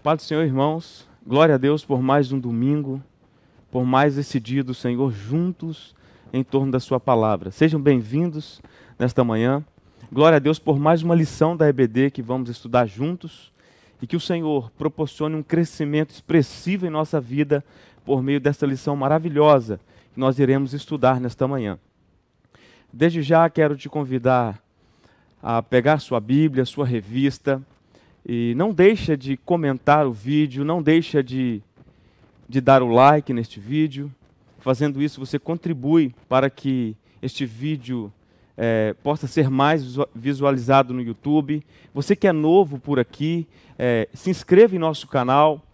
Paz do Senhor, irmãos. Glória a Deus por mais um domingo, por mais esse dia do Senhor juntos em torno da sua palavra. Sejam bem-vindos nesta manhã. Glória a Deus por mais uma lição da EBD que vamos estudar juntos e que o Senhor proporcione um crescimento expressivo em nossa vida por meio desta lição maravilhosa que nós iremos estudar nesta manhã. Desde já quero te convidar a pegar sua Bíblia, sua revista, e não deixa de comentar o vídeo, não deixa de dar o like neste vídeo. Fazendo isso, você contribui para que este vídeo possa ser mais visualizado no YouTube. Você que é novo por aqui, se inscreva em nosso canal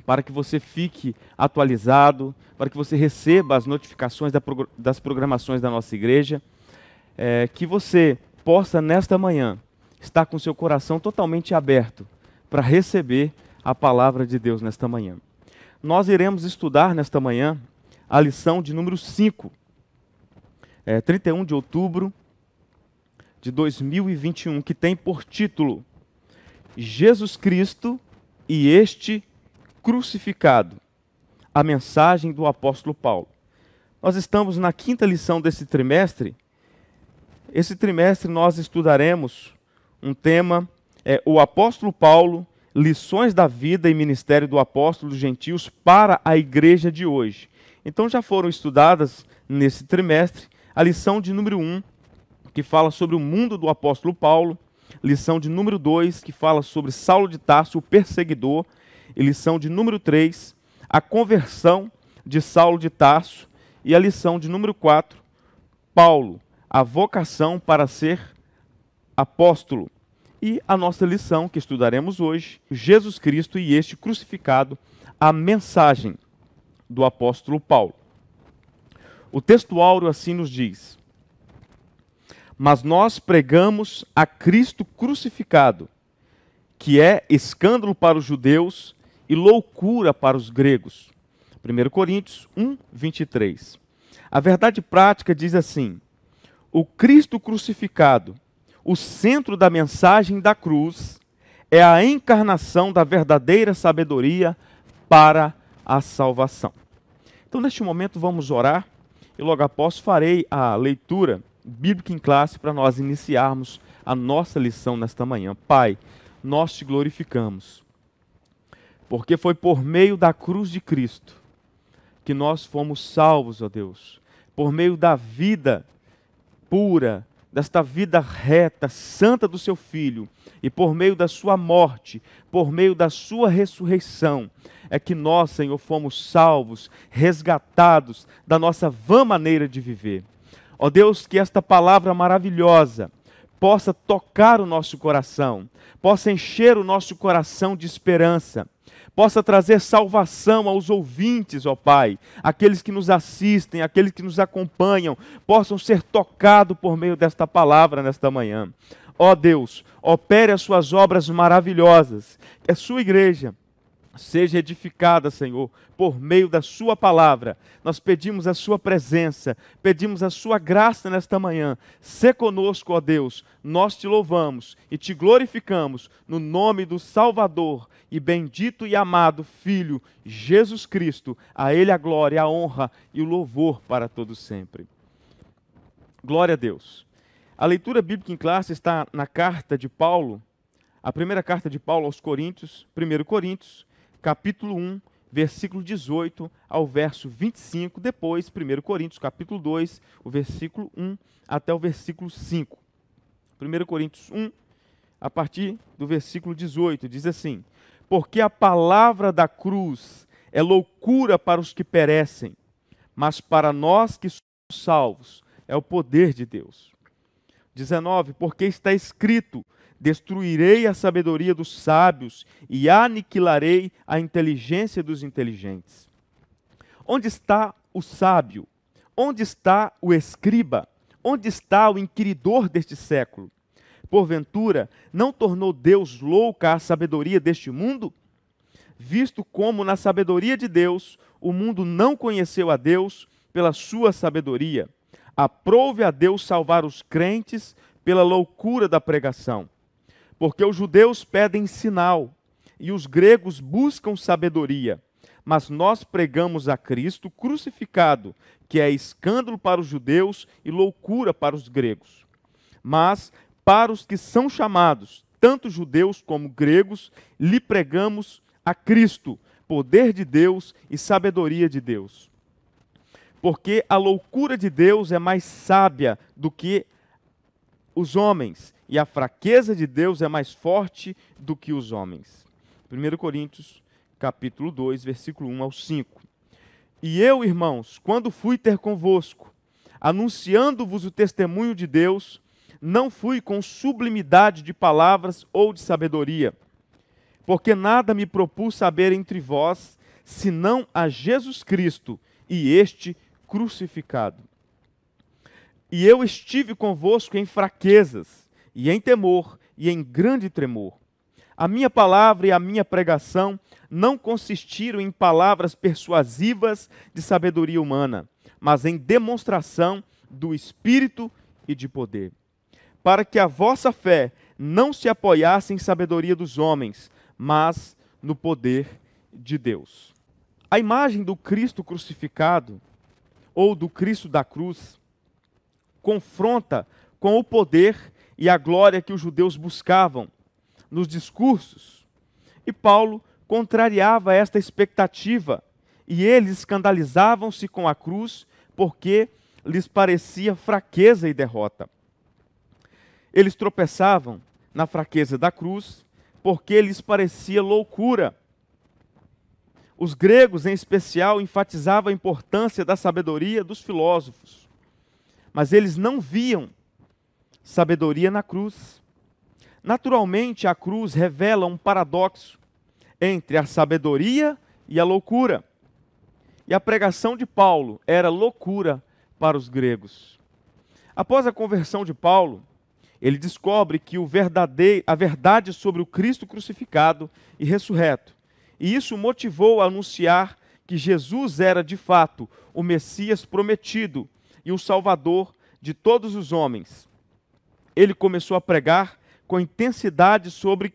para que você fique atualizado, para que você receba as notificações das programações da nossa igreja. Que você possa, nesta manhã, estar com seu coração totalmente aberto para receber a palavra de Deus nesta manhã. Nós iremos estudar nesta manhã a lição de número 5, 31 de outubro de 2021, que tem por título Jesus Cristo e este crucificado, a mensagem do apóstolo Paulo. Nós estamos na 5ª lição desse trimestre. Esse trimestre nós estudaremos um tema, o apóstolo Paulo, lições da vida e ministério do apóstolo dos gentios para a igreja de hoje. Então já foram estudadas nesse trimestre a lição de número 1, que fala sobre o mundo do apóstolo Paulo, lição de número 2, que fala sobre Saulo de Tarso, o perseguidor, e lição de número 3, a conversão de Saulo de Tarso, e a lição de número 4, Paulo, a vocação para ser apóstolo. E a nossa lição que estudaremos hoje, Jesus Cristo e este crucificado, a mensagem do apóstolo Paulo. O texto áureo assim nos diz: mas nós pregamos a Cristo crucificado, que é escândalo para os judeus e loucura para os gregos. 1 Coríntios 1, 23. A verdade prática diz assim: o Cristo crucificado, o centro da mensagem da cruz, é a encarnação da verdadeira sabedoria para a salvação. Então, neste momento, vamos orar e logo após farei a leitura bíblica em classe para nós iniciarmos a nossa lição nesta manhã. Pai, nós te glorificamos, porque foi por meio da cruz de Cristo que nós fomos salvos, ó Deus, por meio da vida pura, desta vida reta, santa do seu Filho, e por meio da sua morte, por meio da sua ressurreição, é que nós, Senhor, fomos salvos, resgatados da nossa vã maneira de viver. Ó Deus, que esta palavra maravilhosa possa tocar o nosso coração, possa encher o nosso coração de esperança, possa trazer salvação aos ouvintes, ó Pai, aqueles que nos assistem, aqueles que nos acompanham, possam ser tocados por meio desta palavra nesta manhã. Ó Deus, opere as suas obras maravilhosas, que a sua igreja seja edificada, Senhor, por meio da sua palavra. Nós pedimos a sua presença, pedimos a sua graça nesta manhã. Sê conosco, ó Deus, nós te louvamos e te glorificamos no nome do Salvador e bendito e amado Filho, Jesus Cristo. A Ele a glória, a honra e o louvor para todos sempre. Glória a Deus. A leitura bíblica em classe está na carta de Paulo, a primeira carta de Paulo aos Coríntios, 1 Coríntios, capítulo 1, versículo 18 ao verso 25, depois 1 Coríntios, capítulo 2, o versículo 1 até o versículo 5. 1 Coríntios 1, a partir do versículo 18, diz assim: porque a palavra da cruz é loucura para os que perecem, mas para nós que somos salvos é o poder de Deus. 19, porque está escrito: destruirei a sabedoria dos sábios e aniquilarei a inteligência dos inteligentes. Onde está o sábio? Onde está o escriba? Onde está o inquiridor deste século? Porventura, não tornou Deus louca a sabedoria deste mundo? Visto como na sabedoria de Deus, o mundo não conheceu a Deus pela sua sabedoria. Aprove a Deus salvar os crentes pela loucura da pregação. Porque os judeus pedem sinal e os gregos buscam sabedoria. Mas nós pregamos a Cristo crucificado, que é escândalo para os judeus e loucura para os gregos. Mas para os que são chamados, tanto judeus como gregos, lhe pregamos a Cristo, poder de Deus e sabedoria de Deus. Porque a loucura de Deus é mais sábia do que os homens, e a fraqueza de Deus é mais forte do que os homens. 1 Coríntios, capítulo 2, versículo 1 ao 5. E eu, irmãos, quando fui ter convosco, anunciando-vos o testemunho de Deus, não fui com sublimidade de palavras ou de sabedoria, porque nada me propus saber entre vós, senão a Jesus Cristo e este crucificado. E eu estive convosco em fraquezas, e em temor, e em grande tremor. A minha palavra e a minha pregação não consistiram em palavras persuasivas de sabedoria humana, mas em demonstração do Espírito e de poder, para que a vossa fé não se apoiasse em sabedoria dos homens, mas no poder de Deus. A imagem do Cristo crucificado, ou do Cristo da cruz, confronta com o poder e a glória que os judeus buscavam nos discursos. E Paulo contrariava esta expectativa, e eles escandalizavam-se com a cruz porque lhes parecia fraqueza e derrota. Eles tropeçavam na fraqueza da cruz porque lhes parecia loucura. Os gregos, em especial, enfatizavam a importância da sabedoria dos filósofos, mas eles não viam sabedoria na cruz. Naturalmente, a cruz revela um paradoxo entre a sabedoria e a loucura. E a pregação de Paulo era loucura para os gregos. Após a conversão de Paulo, ele descobre que a verdade sobre o Cristo crucificado e ressurreto. E isso o motivou a anunciar que Jesus era, de fato, o Messias prometido e o Salvador de todos os homens. Ele começou a pregar com intensidade sobre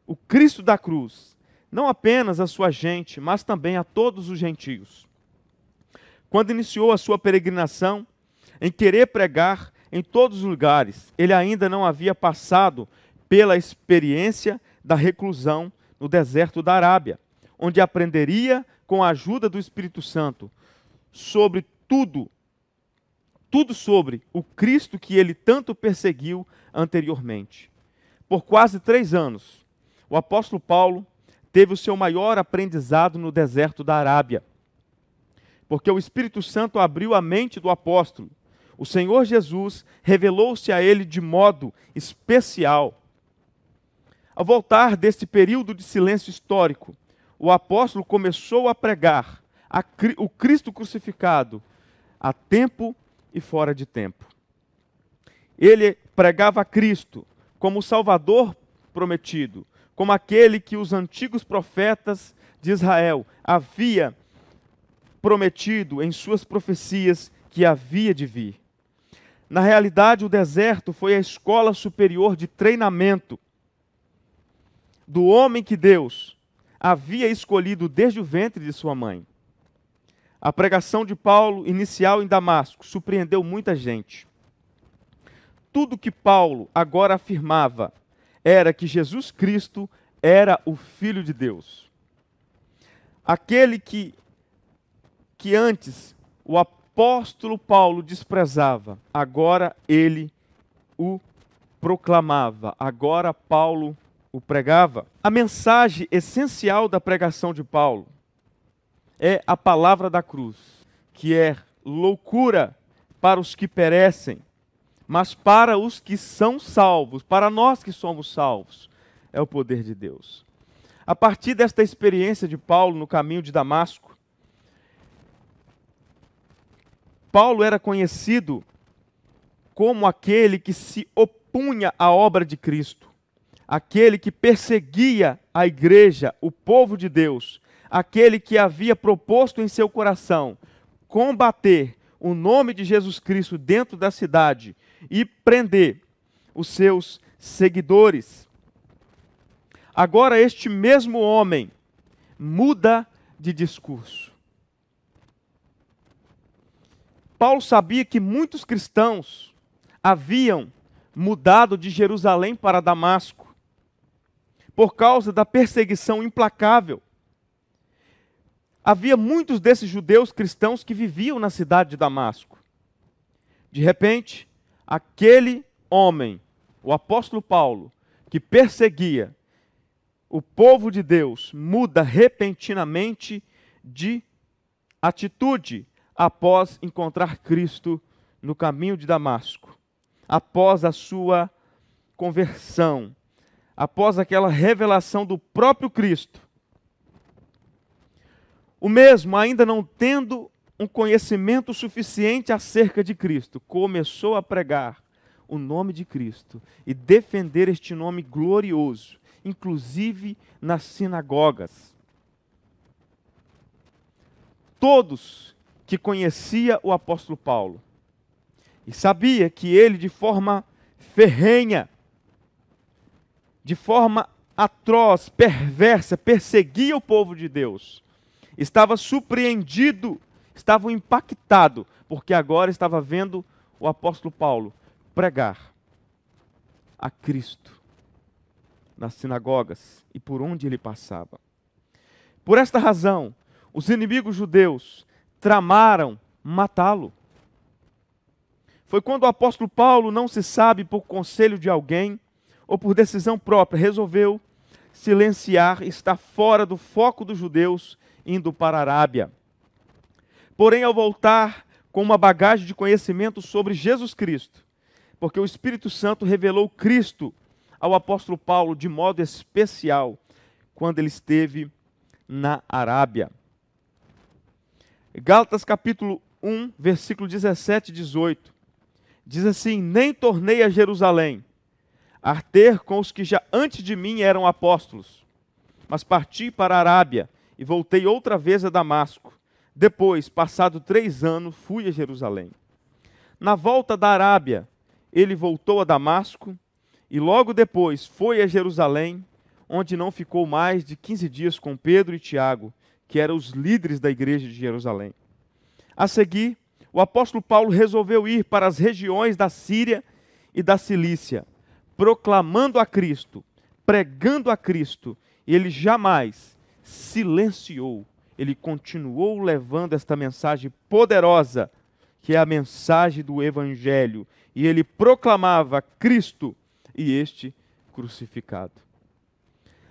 o Cristo da cruz, não apenas a sua gente, mas também a todos os gentios. Quando iniciou a sua peregrinação, em querer pregar em todos os lugares, ele ainda não havia passado pela experiência da reclusão no deserto da Arábia, onde aprenderia com a ajuda do Espírito Santo sobre tudo sobre o Cristo que ele tanto perseguiu anteriormente. Por quase 3 anos, o apóstolo Paulo teve o seu maior aprendizado no deserto da Arábia, porque o Espírito Santo abriu a mente do apóstolo. O Senhor Jesus revelou-se a ele de modo especial. Ao voltar deste período de silêncio histórico, o apóstolo começou a pregar o Cristo crucificado a tempo e fora de tempo. Ele pregava a Cristo como o Salvador prometido, como aquele que os antigos profetas de Israel havia prometido em suas profecias que havia de vir. Na realidade, o deserto foi a escola superior de treinamento do homem que Deus havia escolhido desde o ventre de sua mãe. A pregação de Paulo, inicial em Damasco, surpreendeu muita gente. Tudo que Paulo agora afirmava era que Jesus Cristo era o Filho de Deus. Aquele que antes o apóstolo Paulo desprezava, agora ele o proclamava, agora Paulo o pregava. A mensagem essencial da pregação de Paulo é a palavra da cruz, que é loucura para os que perecem, mas para os que são salvos, para nós que somos salvos, é o poder de Deus. A partir desta experiência de Paulo no caminho de Damasco, Paulo era conhecido como aquele que se opunha à obra de Cristo, aquele que perseguia a igreja, o povo de Deus, aquele que havia proposto em seu coração combater o nome de Jesus Cristo dentro da cidade e prender os seus seguidores. agora este mesmo homem muda de discurso. Paulo sabia que muitos cristãos haviam mudado de Jerusalém para Damasco por causa da perseguição implacável. Havia muitos desses judeus cristãos que viviam na cidade de Damasco. De repente, aquele homem, o apóstolo Paulo, que perseguia o povo de Deus, muda repentinamente de atitude após encontrar Cristo no caminho de Damasco, após a sua conversão, após aquela revelação do próprio Cristo. O mesmo, ainda não tendo um conhecimento suficiente acerca de Cristo, começou a pregar o nome de Cristo e defender este nome glorioso, inclusive nas sinagogas. Todos que conhecia o apóstolo Paulo e sabia que ele de forma ferrenha, de forma atroz, perversa, perseguia o povo de Deus, estava surpreendido, estava impactado, porque agora estava vendo o apóstolo Paulo pregar a Cristo nas sinagogas e por onde ele passava. Por esta razão, os inimigos judeus tramaram matá-lo. Foi quando o apóstolo Paulo, não se sabe por conselho de alguém ou por decisão própria, resolveu silenciar e estar fora do foco dos judeus, indo para a Arábia. Porém, ao voltar com uma bagagem de conhecimento sobre Jesus Cristo, porque o Espírito Santo revelou Cristo ao apóstolo Paulo de modo especial quando ele esteve na Arábia. Gálatas capítulo 1, versículo 17 e 18, diz assim: nem tornei a Jerusalém a ter com os que já antes de mim eram apóstolos, mas parti para a Arábia e voltei outra vez a Damasco. Depois, passado 3 anos, fui a Jerusalém. Na volta da Arábia, ele voltou a Damasco e logo depois foi a Jerusalém, onde não ficou mais de 15 dias com Pedro e Tiago, que eram os líderes da igreja de Jerusalém. A seguir, o apóstolo Paulo resolveu ir para as regiões da Síria e da Cilícia, proclamando a Cristo, pregando a Cristo, e ele jamais silenciou, ele continuou levando esta mensagem poderosa, que é a mensagem do Evangelho, e ele proclamava Cristo e este crucificado.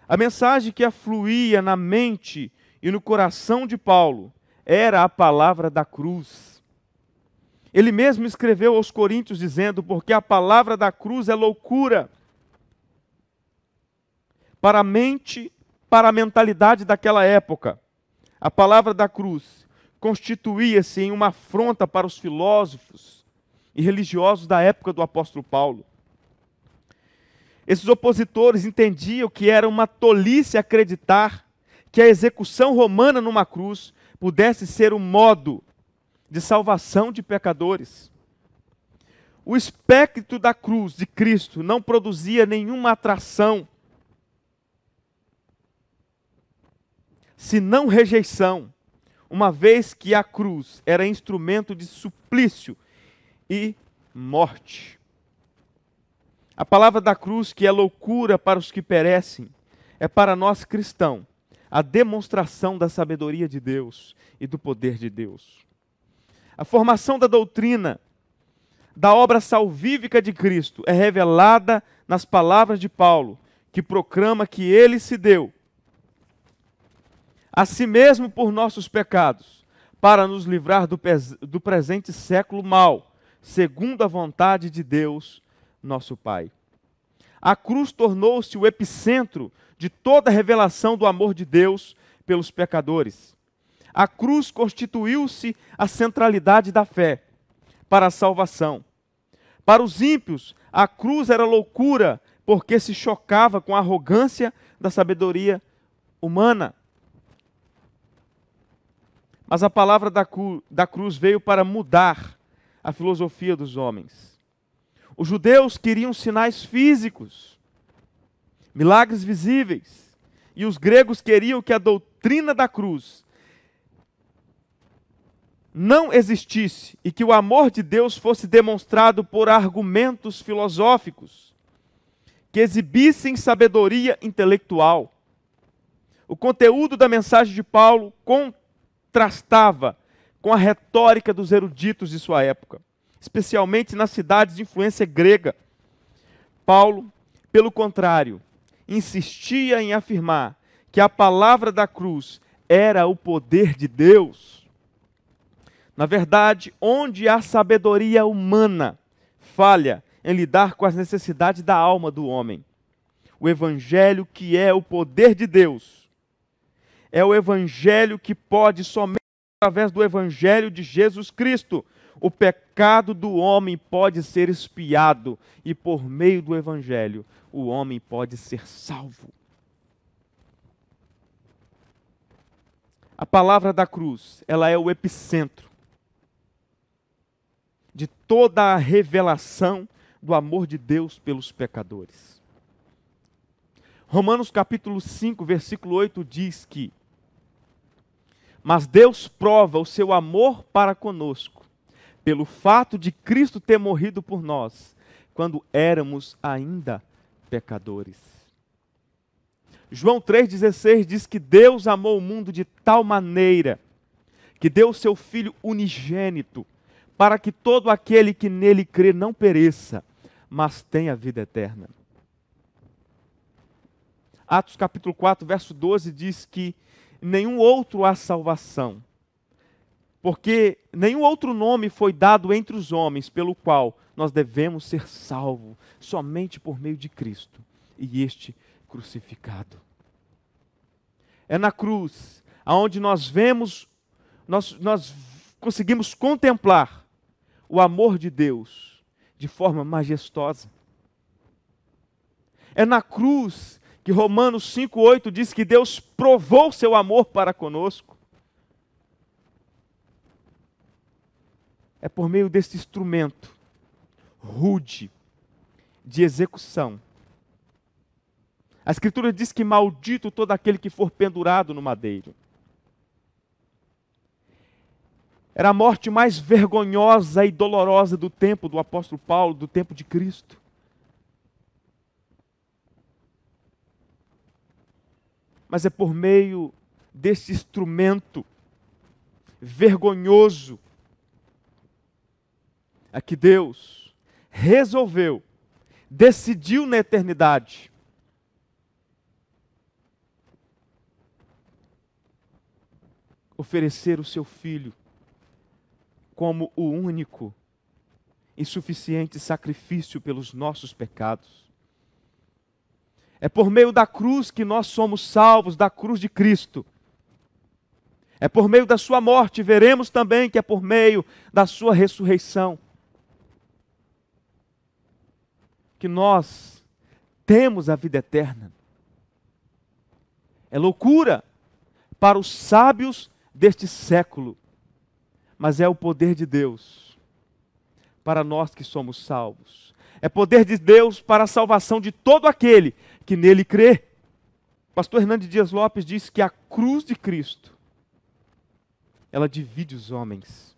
A mensagem que afluía na mente e no coração de Paulo era a palavra da cruz. Ele mesmo escreveu aos Coríntios dizendo: porque a palavra da cruz é loucura para a mente, para a mentalidade daquela época. A palavra da cruz constituía-se em uma afronta para os filósofos e religiosos da época do apóstolo Paulo. Esses opositores entendiam que era uma tolice acreditar que a execução romana numa cruz pudesse ser um modo de salvação de pecadores. O espectro da cruz de Cristo não produzia nenhuma atração, senão rejeição, uma vez que a cruz era instrumento de suplício e morte. A palavra da cruz, que é loucura para os que perecem, é para nós cristãos a demonstração da sabedoria de Deus e do poder de Deus. A formação da doutrina da obra salvífica de Cristo é revelada nas palavras de Paulo, que proclama que ele se deu a si mesmo por nossos pecados, para nos livrar do presente século mau, segundo a vontade de Deus, nosso Pai. A cruz tornou-se o epicentro de toda a revelação do amor de Deus pelos pecadores. A cruz constituiu-se a centralidade da fé para a salvação. Para os ímpios, a cruz era loucura, porque se chocava com a arrogância da sabedoria humana. Mas a palavra da cruz veio para mudar a filosofia dos homens. Os judeus queriam sinais físicos, milagres visíveis. E os gregos queriam que a doutrina da cruz não existisse e que o amor de Deus fosse demonstrado por argumentos filosóficos que exibissem sabedoria intelectual. O conteúdo da mensagem de Paulo contrastava com a retórica dos eruditos de sua época, especialmente nas cidades de influência grega. Paulo, pelo contrário, insistia em afirmar que a palavra da cruz era o poder de Deus. Na verdade, onde a sabedoria humana falha em lidar com as necessidades da alma do homem, o evangelho que é o poder de Deus, é o evangelho que pode somente através do evangelho de Jesus Cristo, o pecado do homem pode ser expiado e por meio do evangelho o homem pode ser salvo. A palavra da cruz, ela é o epicentro de toda a revelação do amor de Deus pelos pecadores. Romanos capítulo 5, versículo 8 diz que: mas Deus prova o seu amor para conosco, pelo fato de Cristo ter morrido por nós, quando éramos ainda pecadores. João 3,16 diz que Deus amou o mundo de tal maneira que deu o seu Filho unigênito, para que todo aquele que nele crê não pereça, mas tenha vida eterna. Atos capítulo 4, verso 12 diz que nenhum outro há salvação, porque nenhum outro nome foi dado entre os homens pelo qual nós devemos ser salvos, somente por meio de Cristo e este crucificado. É na cruz aonde nós vemos, nós conseguimos contemplar o amor de Deus de forma majestosa. É na cruz que Romanos 5,8 diz que Deus provou seu amor para conosco. É por meio desse instrumento rude de execução. A Escritura diz que maldito todo aquele que for pendurado no madeiro. Era a morte mais vergonhosa e dolorosa do tempo do apóstolo Paulo, do tempo de Cristo. Mas é por meio desse instrumento vergonhoso é que Deus resolveu, decidiu na eternidade oferecer o seu Filho como o único e suficiente sacrifício pelos nossos pecados. É por meio da cruz que nós somos salvos, da cruz de Cristo. É por meio da sua morte, veremos também que é por meio da sua ressurreição que nós temos a vida eterna. É loucura para os sábios deste século, mas é o poder de Deus para nós que somos salvos. É poder de Deus para a salvação de todo aquele que nele crê. Pastor Hernandes Dias Lopes diz que a cruz de Cristo, ela divide os homens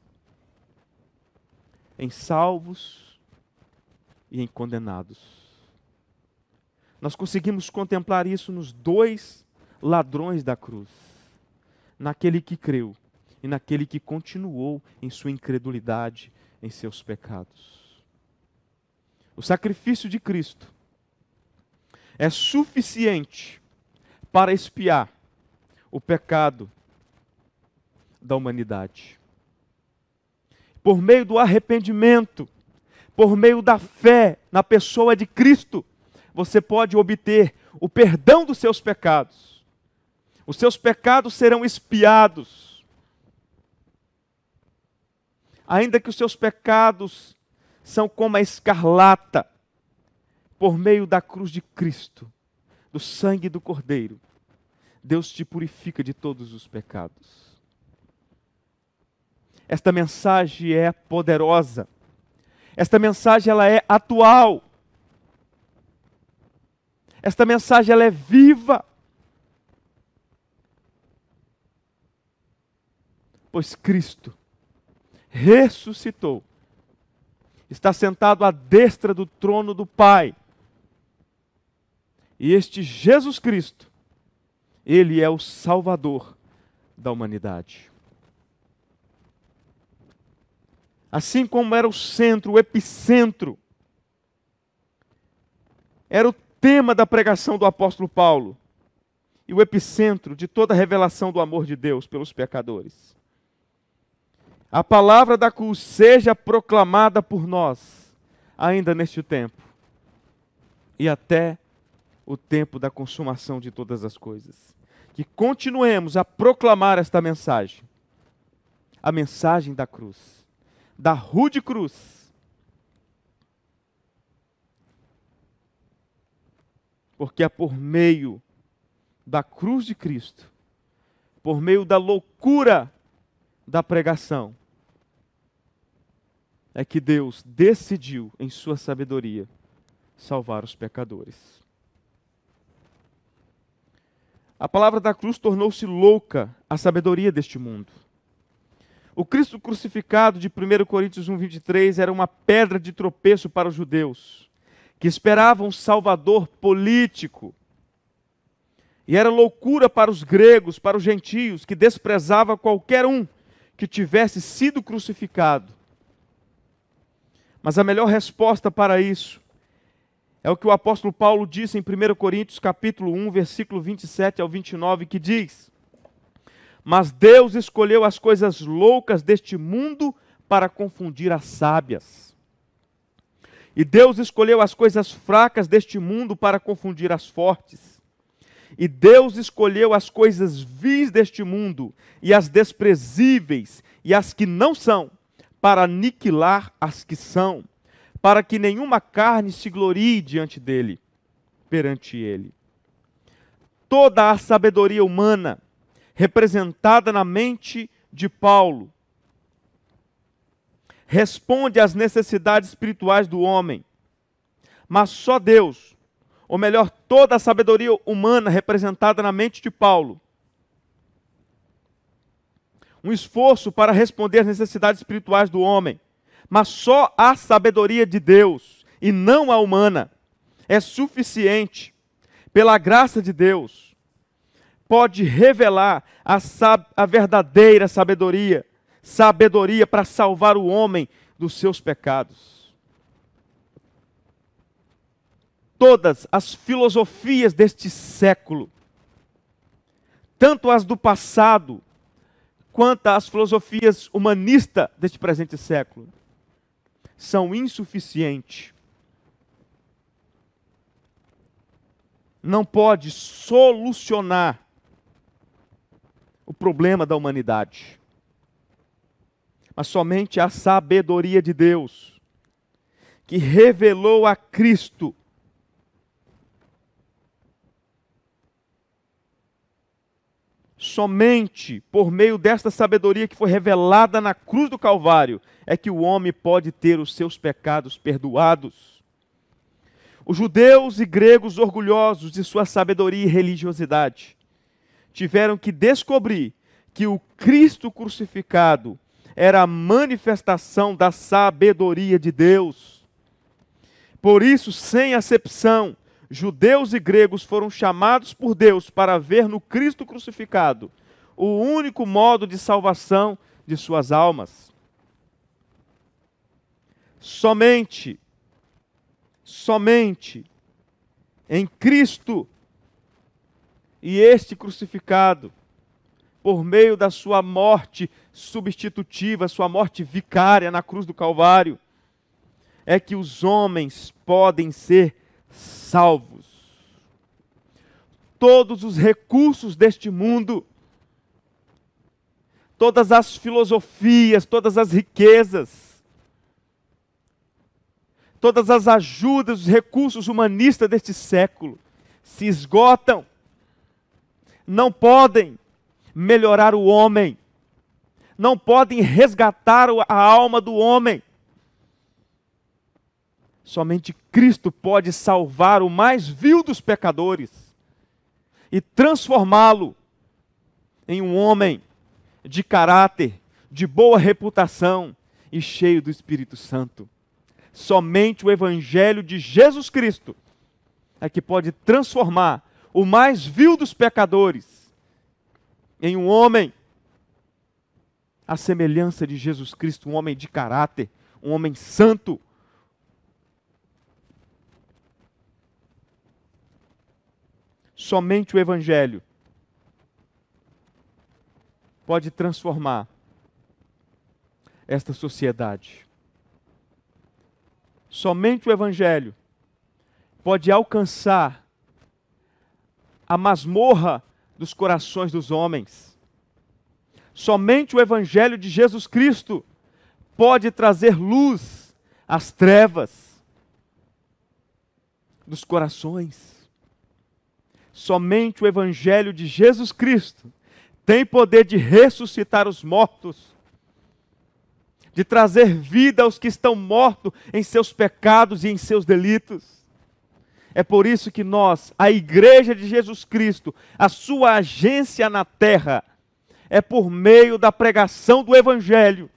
em salvos e em condenados. Nós conseguimos contemplar isso nos dois ladrões da cruz, naquele que creu e naquele que continuou em sua incredulidade, em seus pecados. O sacrifício de Cristo é suficiente para expiar o pecado da humanidade. Por meio do arrependimento, por meio da fé na pessoa de Cristo, você pode obter o perdão dos seus pecados. Os seus pecados serão expiados. Ainda que os seus pecados são como a escarlata, por meio da cruz de Cristo, do sangue do Cordeiro, Deus te purifica de todos os pecados. Esta mensagem é poderosa. Esta mensagem ela é atual. Esta mensagem ela é viva. Pois Cristo ressuscitou. Está sentado à destra do trono do Pai. E este Jesus Cristo, Ele é o Salvador da humanidade. Assim como era o centro, o epicentro, era o tema da pregação do apóstolo Paulo e o epicentro de toda a revelação do amor de Deus pelos pecadores. A palavra da cruz seja proclamada por nós, ainda neste tempo, e até o tempo da consumação de todas as coisas. Que continuemos a proclamar esta mensagem, a mensagem da cruz, da rude cruz. Porque é por meio da cruz de Cristo, por meio da loucura da pregação, é que Deus decidiu, em sua sabedoria, salvar os pecadores. A palavra da cruz tornou-se louca a sabedoria deste mundo. O Cristo crucificado de 1 Coríntios 1:23 era uma pedra de tropeço para os judeus, que esperavam um salvador político. E era loucura para os gregos, para os gentios, que desprezavam qualquer um que tivesse sido crucificado. Mas a melhor resposta para isso é o que o apóstolo Paulo disse em 1 Coríntios capítulo 1, versículo 27 ao 29, que diz: mas Deus escolheu as coisas loucas deste mundo para confundir as sábias. E Deus escolheu as coisas fracas deste mundo para confundir as fortes. E Deus escolheu as coisas vis deste mundo, e as desprezíveis, e as que não são, para aniquilar as que são, para que nenhuma carne se glorie diante dele, perante ele. Toda a sabedoria humana, representada na mente de Paulo, responde às necessidades espirituais do homem, mas só Deus, ou melhor, toda a sabedoria humana representada na mente de Paulo, um esforço para responder às necessidades espirituais do homem, mas só a sabedoria de Deus, e não a humana, é suficiente, pela graça de Deus, pode revelar a verdadeira sabedoria para salvar o homem dos seus pecados. Todas as filosofias deste século, tanto as do passado, quanto as filosofias humanistas deste presente século, são insuficientes. Não pode solucionar o problema da humanidade. Mas somente a sabedoria de Deus, que revelou a Cristo, somente por meio desta sabedoria que foi revelada na cruz do Calvário, é que o homem pode ter os seus pecados perdoados. Os judeus e gregos orgulhosos de sua sabedoria e religiosidade tiveram que descobrir que o Cristo crucificado era a manifestação da sabedoria de Deus. Por isso, sem acepção, judeus e gregos foram chamados por Deus para ver no Cristo crucificado o único modo de salvação de suas almas. Somente em Cristo e este crucificado, por meio da sua morte substitutiva, sua morte vicária na cruz do Calvário, é que os homens podem ser salvos. Todos os recursos deste mundo, todas as filosofias, todas as riquezas, todas as ajudas, os recursos humanistas deste século se esgotam. Não podem melhorar o homem, não podem resgatar a alma do homem. Somente Cristo pode salvar o mais vil dos pecadores e transformá-lo em um homem de caráter, de boa reputação e cheio do Espírito Santo. Somente o Evangelho de Jesus Cristo é que pode transformar o mais vil dos pecadores em um homem à semelhança de Jesus Cristo, um homem de caráter, um homem santo. Somente o Evangelho pode transformar esta sociedade. Somente o Evangelho pode alcançar a masmorra dos corações dos homens. Somente o Evangelho de Jesus Cristo pode trazer luz às trevas dos corações. Somente o Evangelho de Jesus Cristo tem poder de ressuscitar os mortos, de trazer vida aos que estão mortos em seus pecados e em seus delitos. É por isso que nós, a Igreja de Jesus Cristo, a sua agência na terra, é por meio da pregação do Evangelho,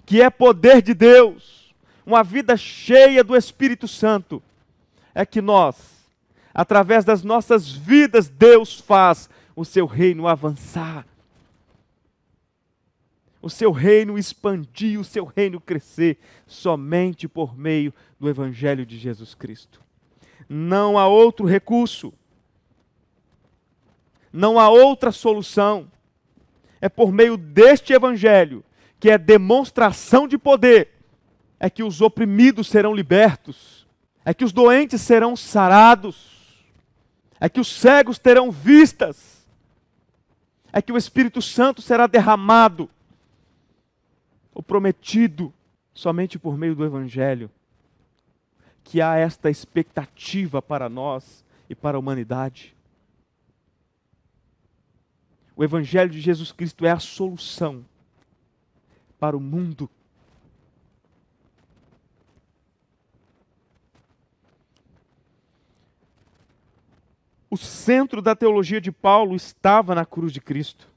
que é poder de Deus, uma vida cheia do Espírito Santo, é que nós, através das nossas vidas, Deus faz o seu reino avançar, o seu reino expandir, o seu reino crescer, somente por meio do Evangelho de Jesus Cristo. Não há outro recurso, não há outra solução. É por meio deste Evangelho, que é demonstração de poder, é que os oprimidos serão libertos, é que os doentes serão sarados, é que os cegos terão vistas, é que o Espírito Santo será derramado. O prometido, somente por meio do Evangelho, que há esta expectativa para nós e para a humanidade. O Evangelho de Jesus Cristo é a solução para o mundo. O centro da teologia de Paulo estava na cruz de Cristo.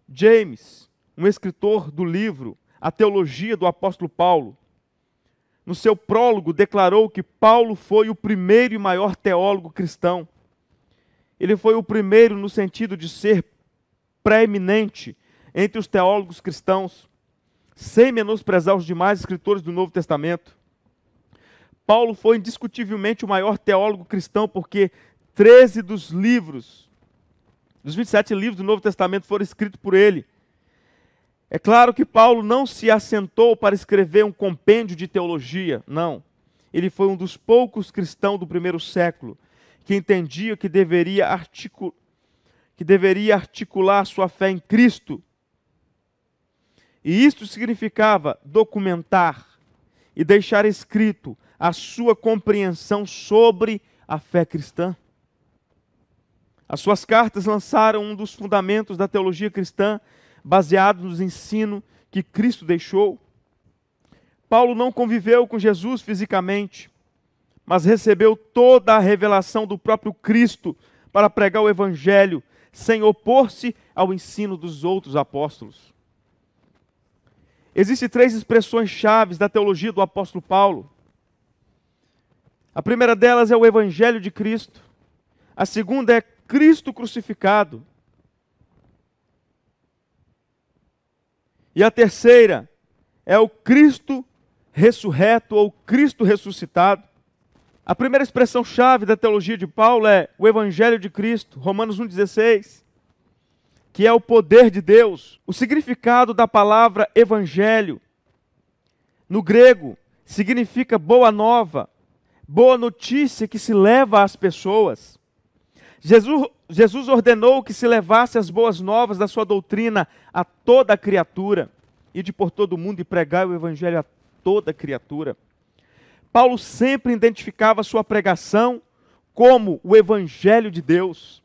James, um escritor do livro A Teologia do Apóstolo Paulo, no seu prólogo declarou que Paulo foi o primeiro e maior teólogo cristão. Ele foi o primeiro no sentido de ser preeminente entre os teólogos cristãos, sem menosprezar os demais escritores do Novo Testamento. Paulo foi indiscutivelmente o maior teólogo cristão porque 13 dos 27 livros do Novo Testamento foram escritos por ele. É claro que Paulo não se assentou para escrever um compêndio de teologia, não. Ele foi um dos poucos cristãos do primeiro século que entendia que deveria articular sua fé em Cristo. E isto significava documentar e deixar escrito a sua compreensão sobre a fé cristã. As suas cartas lançaram um dos fundamentos da teologia cristã, baseado nos ensinos que Cristo deixou. Paulo não conviveu com Jesus fisicamente, mas recebeu toda a revelação do próprio Cristo para pregar o Evangelho, sem opor-se ao ensino dos outros apóstolos. Existem 3 expressões chaves da teologia do apóstolo Paulo. A primeira delas é o Evangelho de Cristo. A segunda é Cristo crucificado. E a terceira é o Cristo ressurreto ou Cristo ressuscitado. A primeira expressão-chave da teologia de Paulo é o Evangelho de Cristo, Romanos 1,16, que é o poder de Deus. O significado da palavra Evangelho, no grego, significa boa nova, boa notícia que se leva às pessoas. Jesus ordenou que se levasse as boas novas da sua doutrina a toda a criatura, ide por todo o mundo e pregai o Evangelho a toda criatura. Paulo sempre identificava a sua pregação como o Evangelho de Deus.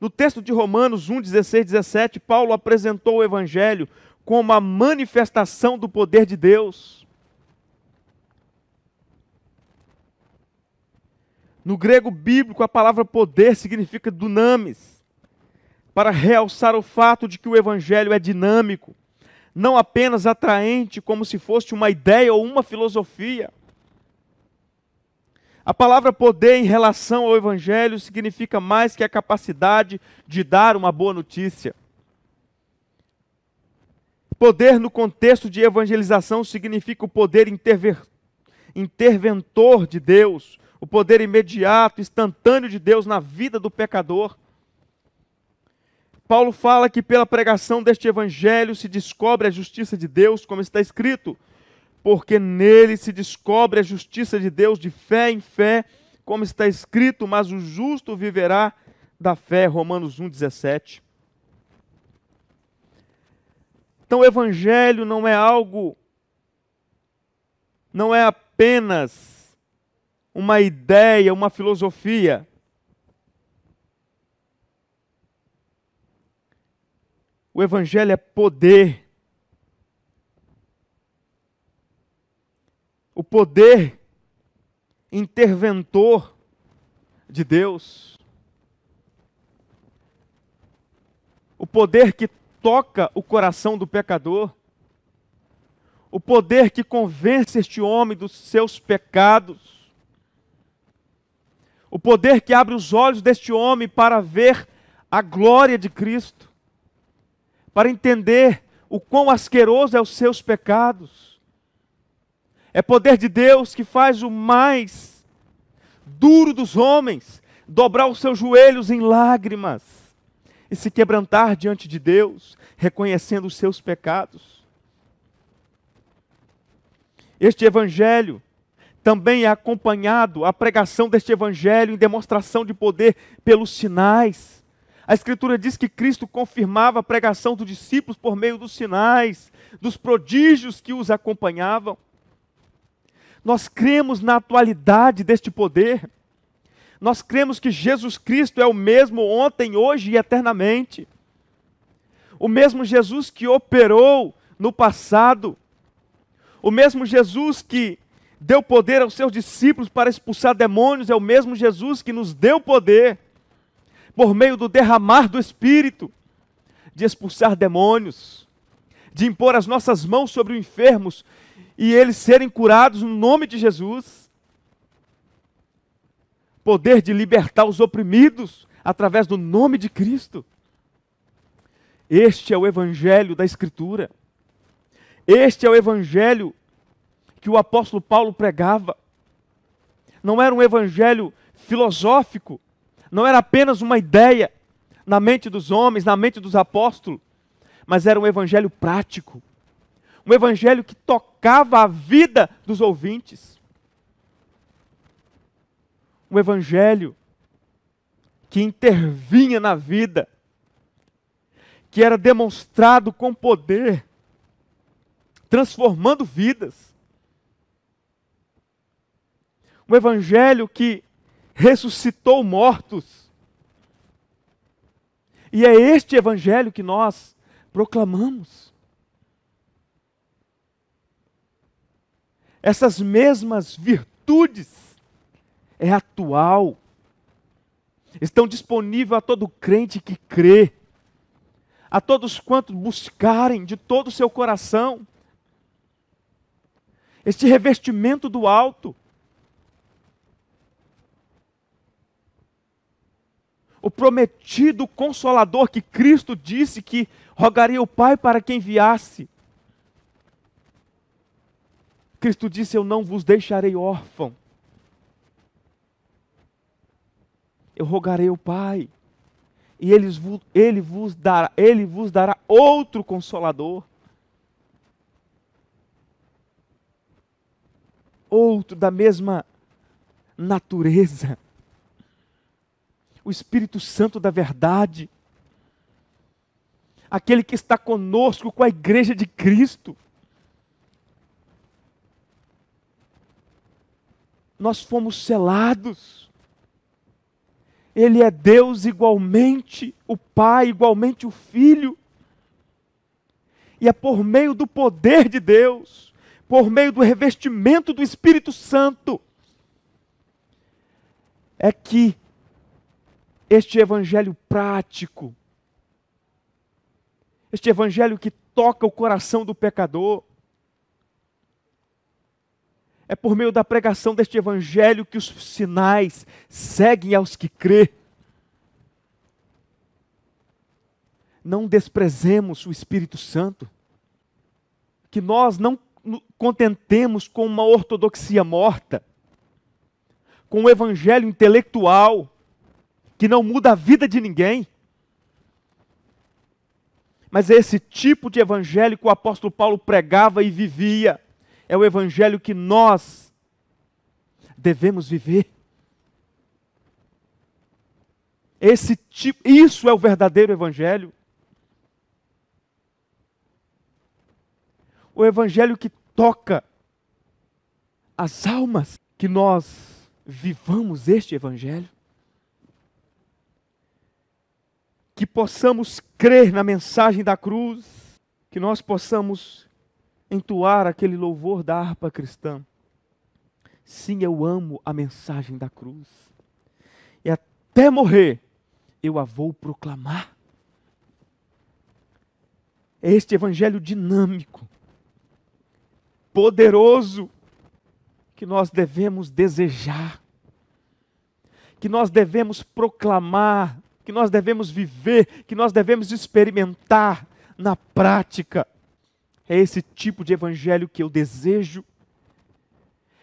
No texto de Romanos 1, 16, 17, Paulo apresentou o Evangelho como a manifestação do poder de Deus. No grego bíblico, a palavra poder significa dunamis, para realçar o fato de que o Evangelho é dinâmico, não apenas atraente como se fosse uma ideia ou uma filosofia. A palavra poder em relação ao Evangelho significa mais que a capacidade de dar uma boa notícia. Poder no contexto de evangelização significa o poder interventor de Deus, o poder imediato, instantâneo de Deus na vida do pecador. Paulo fala que pela pregação deste Evangelho se descobre a justiça de Deus, como está escrito, porque nele se descobre a justiça de Deus de fé em fé, como está escrito, mas o justo viverá da fé, Romanos 1, 17. Então o Evangelho não é algo, não é apenas uma ideia, uma filosofia. O Evangelho é poder. O poder interventor de Deus. O poder que toca o coração do pecador. O poder que convence este homem dos seus pecados. O poder que abre os olhos deste homem para ver a glória de Cristo. Para entender o quão asqueroso é os seus pecados. É poder de Deus que faz o mais duro dos homens dobrar os seus joelhos em lágrimas e se quebrantar diante de Deus, reconhecendo os seus pecados. Este Evangelho também é acompanhado, a pregação deste Evangelho em demonstração de poder pelos sinais. A Escritura diz que Cristo confirmava a pregação dos discípulos por meio dos sinais, dos prodígios que os acompanhavam. Nós cremos na atualidade deste poder. Nós cremos que Jesus Cristo é o mesmo ontem, hoje e eternamente. O mesmo Jesus que operou no passado. O mesmo Jesus que deu poder aos seus discípulos para expulsar demônios é o mesmo Jesus que nos deu poder, por meio do derramar do Espírito, de expulsar demônios, de impor as nossas mãos sobre os enfermos e eles serem curados no nome de Jesus. Poder de libertar os oprimidos através do nome de Cristo. Este é o Evangelho da Escritura. Este é o Evangelho que o apóstolo Paulo pregava. Não era um evangelho filosófico, não era apenas uma ideia na mente dos homens, na mente dos apóstolos, mas era um evangelho prático. Um evangelho que tocava a vida dos ouvintes. Um evangelho que intervinha na vida, que era demonstrado com poder, transformando vidas. Um evangelho que ressuscitou mortos. E é este evangelho que nós proclamamos. Essas mesmas virtudes é atual. Estão disponíveis a todo crente que crê. A todos quantos buscarem de todo o seu coração. Este revestimento do alto. O prometido Consolador que Cristo disse que rogaria o Pai para que enviasse. Cristo disse, eu não vos deixarei órfão. Eu rogarei ao Pai. E Ele vos dará outro Consolador. Outro da mesma natureza. O Espírito Santo da verdade, aquele que está conosco com a igreja de Cristo. Nós fomos selados, Ele é Deus igualmente o Pai, igualmente o Filho. E é por meio do poder de Deus, por meio do revestimento do Espírito Santo, é que este evangelho prático, este evangelho que toca o coração do pecador, é por meio da pregação deste evangelho que os sinais seguem aos que crê. Não desprezemos o Espírito Santo, que nós não contentemos com uma ortodoxia morta, com um evangelho intelectual, que não muda a vida de ninguém. Mas é esse tipo de evangelho que o apóstolo Paulo pregava e vivia. É o evangelho que nós devemos viver. Isso é o verdadeiro evangelho. O evangelho que toca as almas, que nós vivamos este evangelho. Que possamos crer na mensagem da cruz, que nós possamos entoar aquele louvor da harpa cristã. Sim, eu amo a mensagem da cruz. E até morrer, eu a vou proclamar. É este evangelho dinâmico, poderoso, que nós devemos desejar, que nós devemos proclamar, que nós devemos viver, que nós devemos experimentar na prática. É esse tipo de evangelho que eu desejo,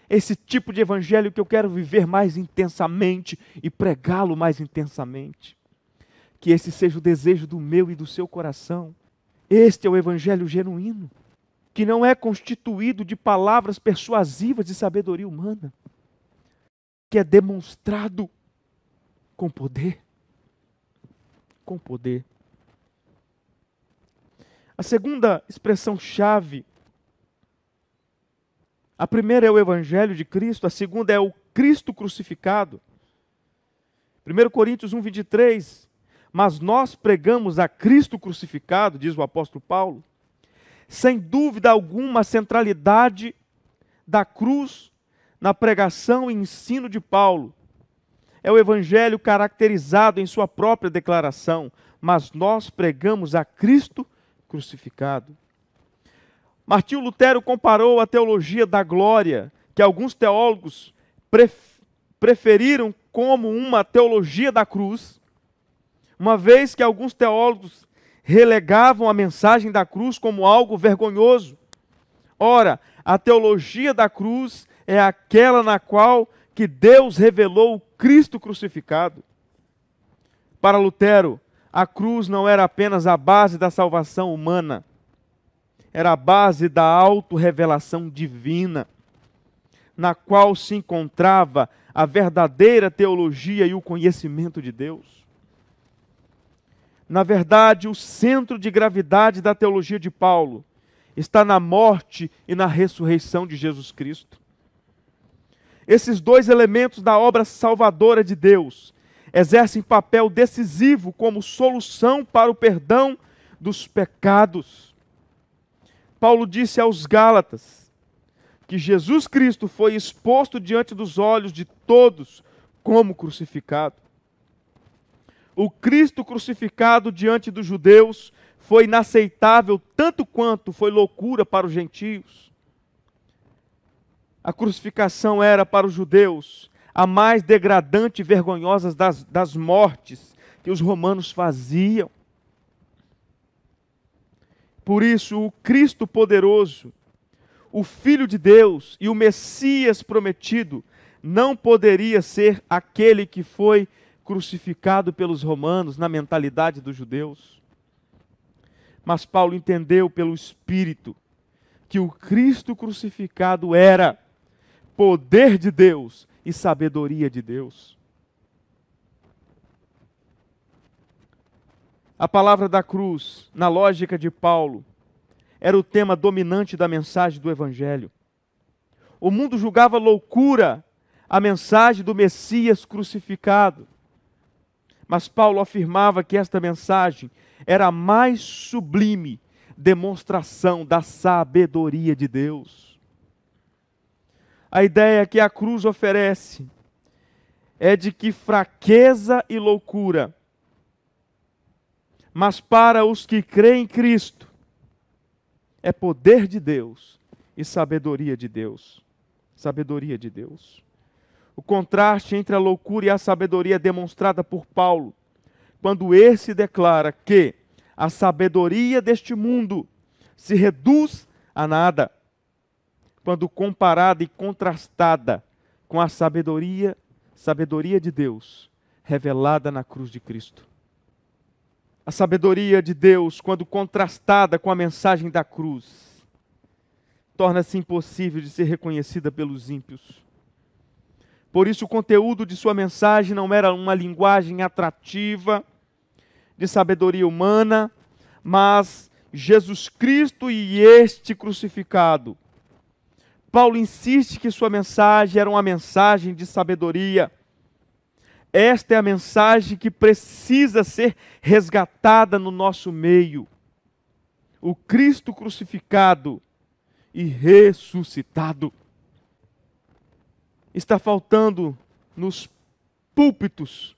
esse tipo de evangelho que eu quero viver mais intensamente e pregá-lo mais intensamente. Que esse seja o desejo do meu e do seu coração. Este é o evangelho genuíno, que não é constituído de palavras persuasivas de sabedoria humana, que é demonstrado com poder. Com poder. A segunda expressão-chave, a primeira é o Evangelho de Cristo, a segunda é o Cristo crucificado. 1 Coríntios 1, 23, mas nós pregamos a Cristo crucificado, diz o apóstolo Paulo, sem dúvida alguma a centralidade da cruz na pregação e ensino de Paulo. É o Evangelho caracterizado em sua própria declaração, mas nós pregamos a Cristo crucificado. Martinho Lutero comparou a teologia da glória, que alguns teólogos preferiram como uma teologia da cruz, uma vez que alguns teólogos relegavam a mensagem da cruz como algo vergonhoso. Ora, a teologia da cruz é aquela na qual que Deus revelou o Cristo crucificado. Para Lutero, a cruz não era apenas a base da salvação humana, era a base da autorrevelação divina, na qual se encontrava a verdadeira teologia e o conhecimento de Deus. Na verdade, o centro de gravidade da teologia de Paulo está na morte e na ressurreição de Jesus Cristo. Esses dois elementos da obra salvadora de Deus exercem papel decisivo como solução para o perdão dos pecados. Paulo disse aos Gálatas que Jesus Cristo foi exposto diante dos olhos de todos como crucificado. O Cristo crucificado diante dos judeus foi inaceitável tanto quanto foi loucura para os gentios. A crucificação era para os judeus a mais degradante e vergonhosa das mortes que os romanos faziam. Por isso, o Cristo poderoso, o Filho de Deus e o Messias prometido não poderia ser aquele que foi crucificado pelos romanos na mentalidade dos judeus. Mas Paulo entendeu pelo Espírito que o Cristo crucificado era poder de Deus e sabedoria de Deus. A palavra da cruz, na lógica de Paulo, era o tema dominante da mensagem do Evangelho. O mundo julgava loucura a mensagem do Messias crucificado. Mas Paulo afirmava que esta mensagem era a mais sublime demonstração da sabedoria de Deus. A ideia que a cruz oferece é de que fraqueza e loucura, mas para os que creem em Cristo, é poder de Deus e sabedoria de Deus. Sabedoria de Deus. O contraste entre a loucura e a sabedoria é demonstrada por Paulo, quando esse declara que a sabedoria deste mundo se reduz a nada, quando comparada e contrastada com a sabedoria de Deus, revelada na cruz de Cristo. A sabedoria de Deus, quando contrastada com a mensagem da cruz, torna-se impossível de ser reconhecida pelos ímpios. Por isso, o conteúdo de sua mensagem não era uma linguagem atrativa de sabedoria humana, mas Jesus Cristo e este crucificado. Paulo insiste que sua mensagem era uma mensagem de sabedoria. Esta é a mensagem que precisa ser resgatada no nosso meio. O Cristo crucificado e ressuscitado. Está faltando nos púlpitos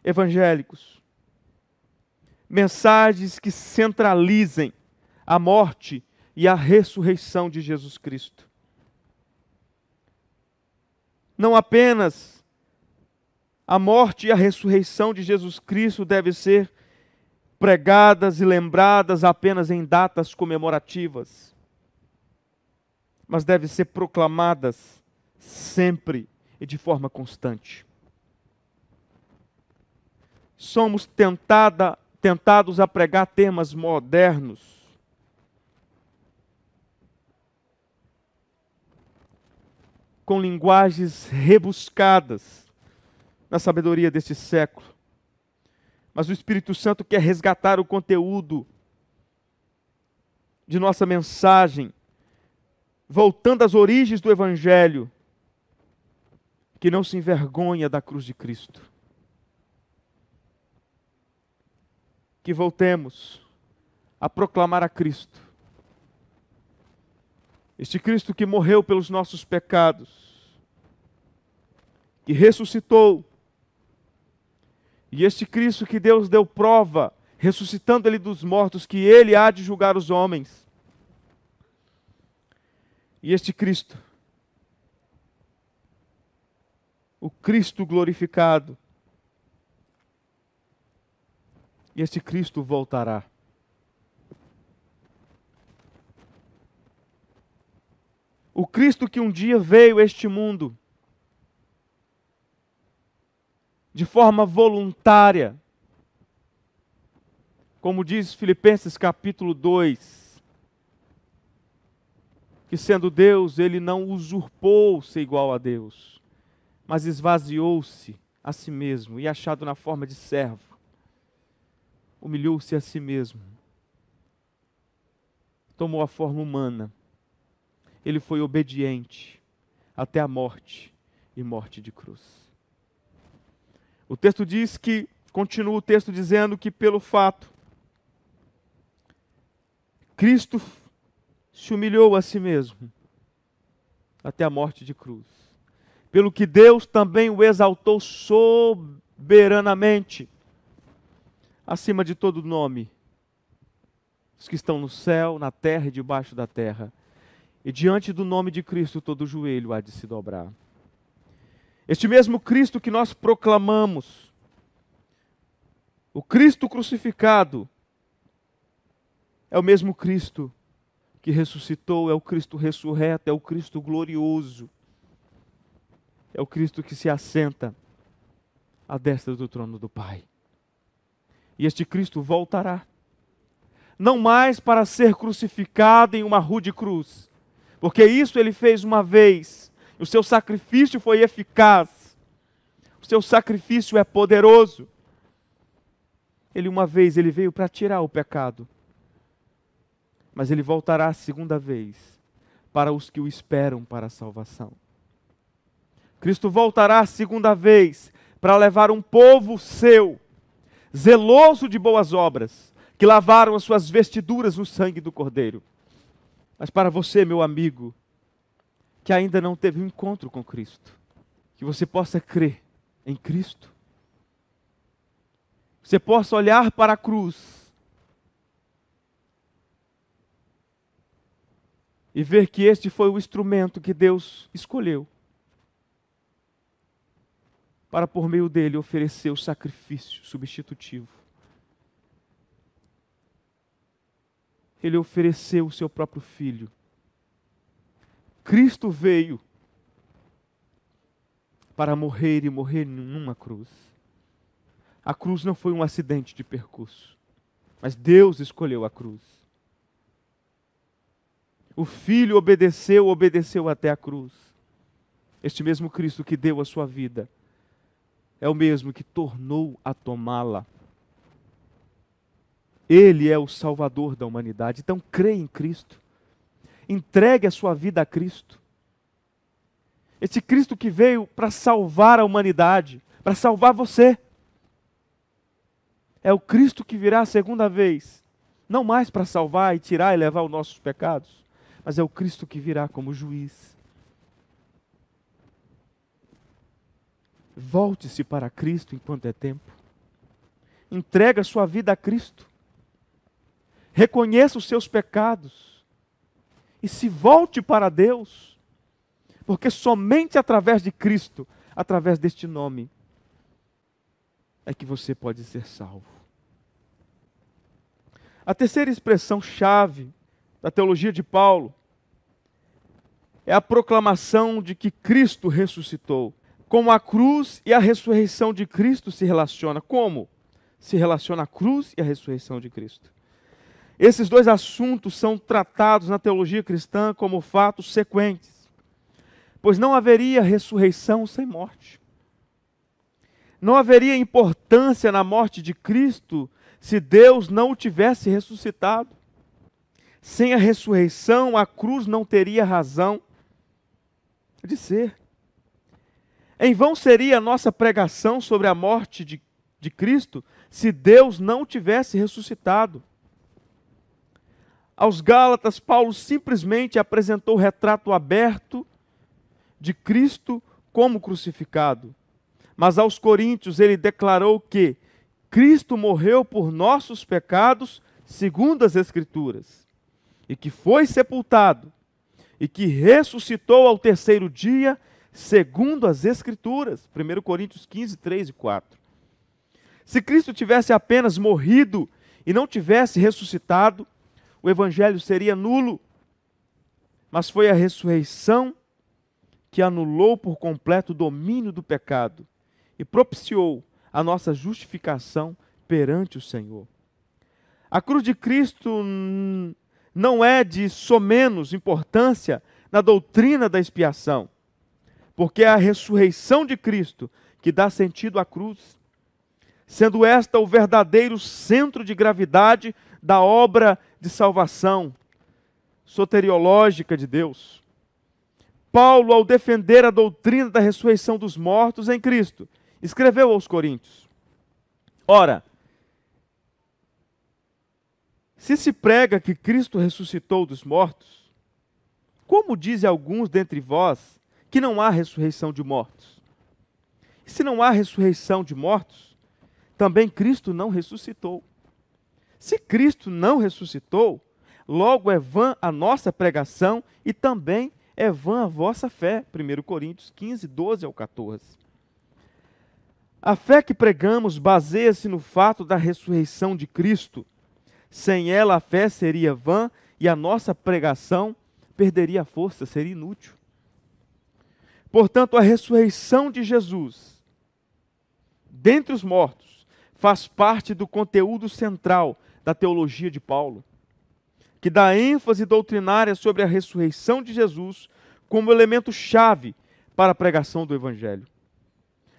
evangélicos mensagens que centralizem a morte e a ressurreição de Jesus Cristo. Não apenas a morte e a ressurreição de Jesus Cristo devem ser pregadas e lembradas apenas em datas comemorativas, mas devem ser proclamadas sempre e de forma constante. Somos tentados a pregar temas modernos, com linguagens rebuscadas na sabedoria deste século. Mas o Espírito Santo quer resgatar o conteúdo de nossa mensagem, voltando às origens do Evangelho, que não se envergonha da cruz de Cristo. Que voltemos a proclamar a Cristo. Este Cristo que morreu pelos nossos pecados, que ressuscitou, e este Cristo que Deus deu prova, ressuscitando Ele dos mortos, que Ele há de julgar os homens. E este Cristo, o Cristo glorificado, e este Cristo voltará. O Cristo que um dia veio a este mundo, de forma voluntária, como diz Filipenses capítulo 2, que sendo Deus, Ele não usurpou ser igual a Deus, mas esvaziou-se a si mesmo e achado na forma de servo, humilhou-se a si mesmo, tomou a forma humana, Ele foi obediente até a morte e morte de cruz. O texto diz que, continua o texto dizendo que pelo fato, Cristo se humilhou a si mesmo até a morte de cruz. Pelo que Deus também o exaltou soberanamente, acima de todo nome, os que estão no céu, na terra e debaixo da terra. E diante do nome de Cristo todo joelho há de se dobrar. Este mesmo Cristo que nós proclamamos, o Cristo crucificado, é o mesmo Cristo que ressuscitou, é o Cristo ressurreto, é o Cristo glorioso, é o Cristo que se assenta à destra do trono do Pai. E este Cristo voltará, não mais para ser crucificado em uma rude cruz, porque isso Ele fez uma vez. O seu sacrifício foi eficaz. O seu sacrifício é poderoso. Uma vez ele veio para tirar o pecado. Mas Ele voltará a segunda vez para os que o esperam para a salvação. Cristo voltará a segunda vez para levar um povo seu zeloso de boas obras, que lavaram as suas vestiduras no sangue do Cordeiro. Mas para você, meu amigo, que ainda não teve um encontro com Cristo, que você possa crer em Cristo, você possa olhar para a cruz e ver que este foi o instrumento que Deus escolheu para, por meio dele, oferecer o sacrifício substitutivo. Ele ofereceu o seu próprio Filho. Cristo veio para morrer e morrer numa cruz. A cruz não foi um acidente de percurso, mas Deus escolheu a cruz. O Filho obedeceu até a cruz. Este mesmo Cristo que deu a sua vida é o mesmo que tornou a tomá-la. Ele é o Salvador da humanidade. Então crê em Cristo. Entregue a sua vida a Cristo. Esse Cristo que veio para salvar a humanidade, para salvar você. É o Cristo que virá a segunda vez, não mais para salvar e tirar e levar os nossos pecados, mas é o Cristo que virá como juiz. Volte-se para Cristo enquanto é tempo. Entregue a sua vida a Cristo. Reconheça os seus pecados e se volte para Deus, porque somente através de Cristo, através deste nome, é que você pode ser salvo. A terceira expressão-chave da teologia de Paulo é a proclamação de que Cristo ressuscitou. Como a cruz e a ressurreição de Cristo se relacionam? Como se relaciona a cruz e a ressurreição de Cristo? Esses dois assuntos são tratados na teologia cristã como fatos sequentes, pois não haveria ressurreição sem morte. Não haveria importância na morte de Cristo se Deus não o tivesse ressuscitado. Sem a ressurreição, a cruz não teria razão de ser. Em vão seria a nossa pregação sobre a morte de Cristo se Deus não o tivesse ressuscitado. Aos Gálatas, Paulo simplesmente apresentou o retrato aberto de Cristo como crucificado. Mas aos Coríntios ele declarou que Cristo morreu por nossos pecados, segundo as Escrituras, e que foi sepultado, e que ressuscitou ao terceiro dia, segundo as Escrituras. 1 Coríntios 15, 3 e 4. Se Cristo tivesse apenas morrido e não tivesse ressuscitado, o Evangelho seria nulo. Mas foi a ressurreição que anulou por completo o domínio do pecado e propiciou a nossa justificação perante o Senhor. A cruz de Cristo não é de somenos importância na doutrina da expiação, porque é a ressurreição de Cristo que dá sentido à cruz, sendo esta o verdadeiro centro de gravidade da obra de salvação soteriológica de Deus. Paulo, ao defender a doutrina da ressurreição dos mortos em Cristo, escreveu aos Coríntios: ora, se prega que Cristo ressuscitou dos mortos, como dizem alguns dentre vós que não há ressurreição de mortos? E se não há ressurreição de mortos, também Cristo não ressuscitou. Se Cristo não ressuscitou, logo é vã a nossa pregação e também é vã a vossa fé. 1 Coríntios 15, 12 ao 14. A fé que pregamos baseia-se no fato da ressurreição de Cristo. Sem ela a fé seria vã e a nossa pregação perderia força, seria inútil. Portanto, a ressurreição de Jesus dentre os mortos faz parte do conteúdo central da teologia de Paulo, que dá ênfase doutrinária sobre a ressurreição de Jesus como elemento-chave para a pregação do Evangelho.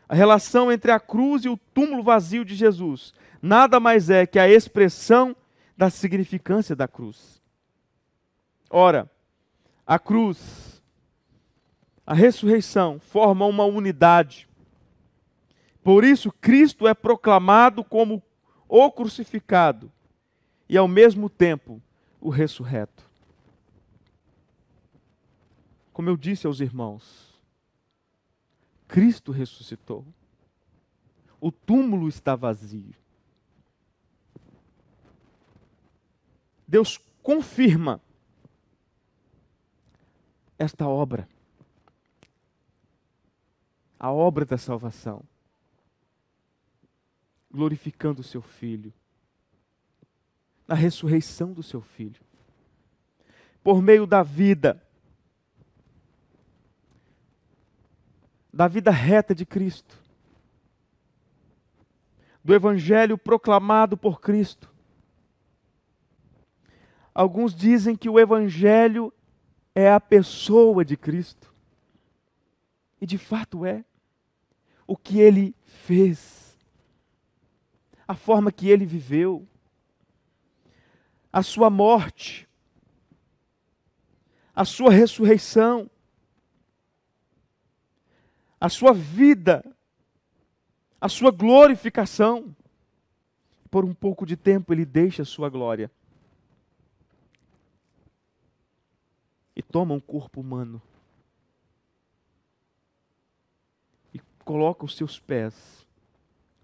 A relação entre a cruz e o túmulo vazio de Jesus nada mais é que a expressão da significância da cruz. Ora, a cruz, a ressurreição formam uma unidade. Por isso, Cristo é proclamado como o crucificado e ao mesmo tempo o ressurreto. Como eu disse aos irmãos, Cristo ressuscitou. O túmulo está vazio. Deus confirma esta obra, a obra da salvação, glorificando o seu Filho, na ressurreição do seu Filho, por meio da vida reta de Cristo, do Evangelho proclamado por Cristo. Alguns dizem que o Evangelho é a pessoa de Cristo. E de fato é. O que Ele fez, a forma que Ele viveu, a sua morte, a sua ressurreição, a sua vida, a sua glorificação. Por um pouco de tempo Ele deixa a sua glória e toma um corpo humano e coloca os seus pés,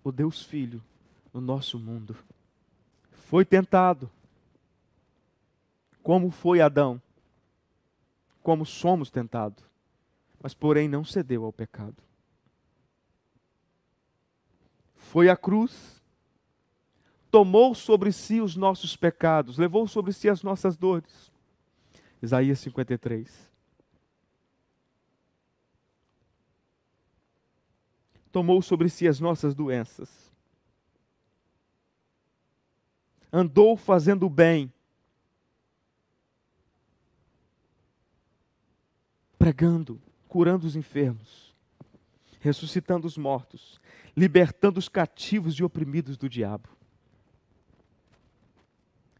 o Deus Filho, no nosso mundo. Foi tentado, como foi Adão, como somos tentados, mas porém não cedeu ao pecado. Foi à cruz, tomou sobre si os nossos pecados, levou sobre si as nossas dores. Isaías 53. Tomou sobre si as nossas doenças. Andou fazendo o bem, pregando, curando os enfermos, ressuscitando os mortos, libertando os cativos e oprimidos do diabo.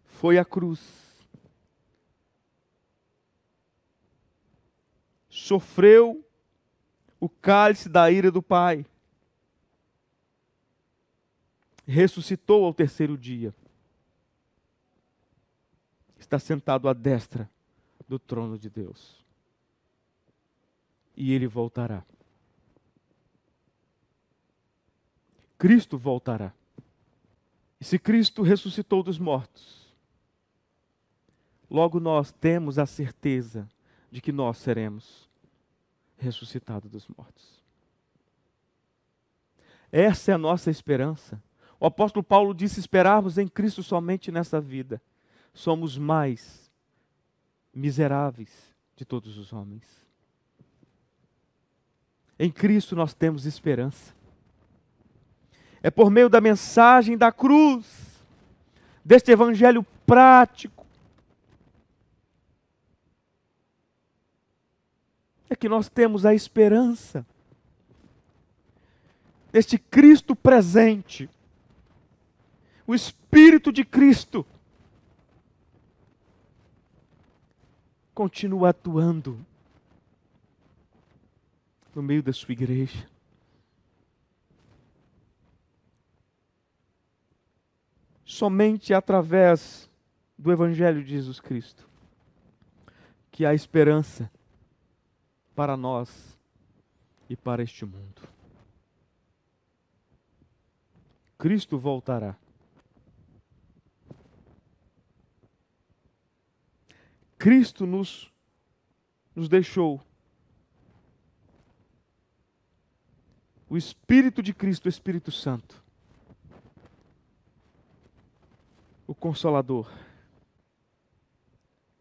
Foi à cruz, sofreu o cálice da ira do Pai, ressuscitou ao terceiro dia, está sentado à destra do trono de Deus. E Ele voltará. Cristo voltará. E se Cristo ressuscitou dos mortos, logo nós temos a certeza de que nós seremos ressuscitados dos mortos. Essa é a nossa esperança. O apóstolo Paulo disse: esperarmos em Cristo somente nessa vida. Somos mais miseráveis de todos os homens. Em Cristo nós temos esperança. É por meio da mensagem da cruz, deste evangelho prático, é que nós temos a esperança deste Cristo presente, o Espírito de Cristo continua atuando no meio da sua igreja. Somente através do Evangelho de Jesus Cristo que há esperança para nós e para este mundo. Cristo voltará. Cristo nos deixou. O Espírito de Cristo, o Espírito Santo, o Consolador,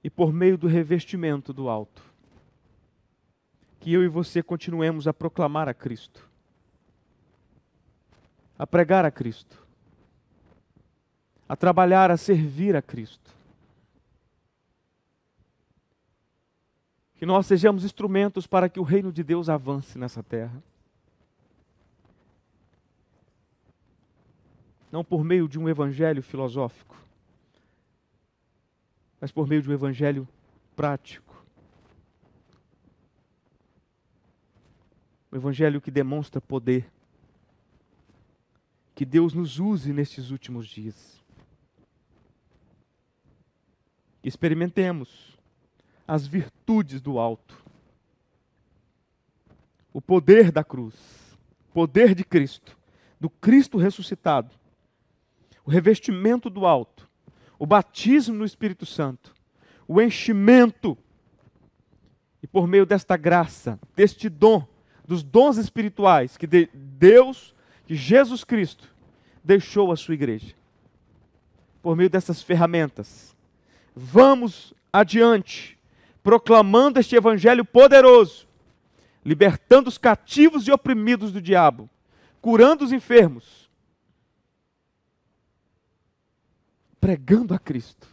e por meio do revestimento do alto, que eu e você continuemos a proclamar a Cristo, a pregar a Cristo, a trabalhar, a servir a Cristo. Que nós sejamos instrumentos para que o reino de Deus avance nessa terra. Não por meio de um evangelho filosófico, mas por meio de um evangelho prático. Um evangelho que demonstra poder, Que Deus nos use nestes últimos dias. Experimentemos as virtudes do alto. O poder da cruz, o poder de Cristo, do Cristo ressuscitado, o revestimento do alto, o batismo no Espírito Santo, o enchimento, e por meio desta graça, deste dom, dos dons espirituais que Deus, que Jesus Cristo, deixou à sua igreja. Por meio dessas ferramentas, vamos adiante, proclamando este evangelho poderoso, libertando os cativos e oprimidos do diabo, curando os enfermos, pregando a Cristo.